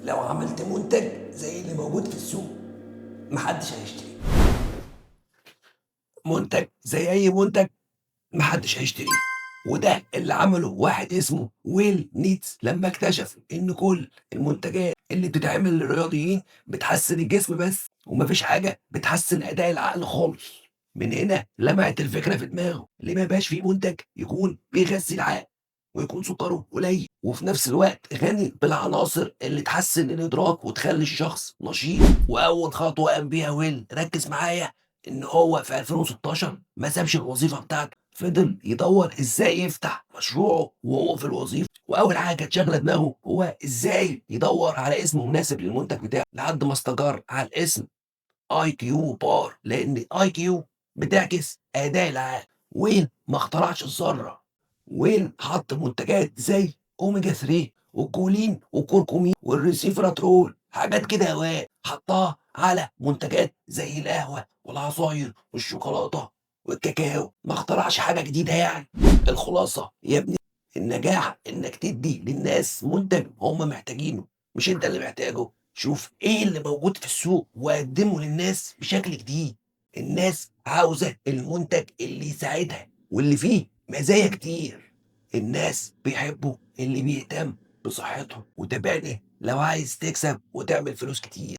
لو عملت منتج زي اللي موجود في السوق محدش هيشتري. منتج زي اي منتج محدش هيشتريه. وده اللي عمله واحد اسمه ويل نيتس لما اكتشف ان كل المنتجات اللي بتتعمل للرياضيين بتحسن الجسم بس، ومفيش حاجه بتحسن اداء العقل خالص. من هنا لمعت الفكره في دماغه، ليه ما يبقاش فيه منتج يكون بيغذي العقل ويكون سكره قليل وفي نفس الوقت غني بالعناصر اللي تحسن الادراك وتخلي الشخص نشيط. واول خطوه قام بيها ويل، ركز معايا، ان هو في 2016 ما سابش الوظيفه بتاعته، فضل يدور ازاي يفتح مشروعه وهو في الوظيفه. واول حاجه كانت شاغله دماغه هو ازاي يدور على اسم مناسب للمنتج بتاعه، لحد ما استقر على الاسم اي كيو بار، لان اي كيو بتعكس اداء العقل. وين ما اخترعش الذره، وين حط منتجات زي اوميجا 3 والكولين والكركمين والريسيفراترول، حاجات كده هواء حطها على منتجات زي القهوه والعصاير والشوكولاته والكاكاو. ما اخترعش حاجه جديده يعني. الخلاصه يا ابني، النجاح انك تدي للناس منتج هم محتاجينه، مش انت اللي محتاجه. شوف ايه اللي موجود في السوق وقدمه للناس بشكل جديد. الناس عاوزة المنتج اللي يساعدها واللي فيه مزايا كتير. الناس بيحبوا اللي بيهتم بصحتهم. وتابعني لو عايز تكسب وتعمل فلوس كتير.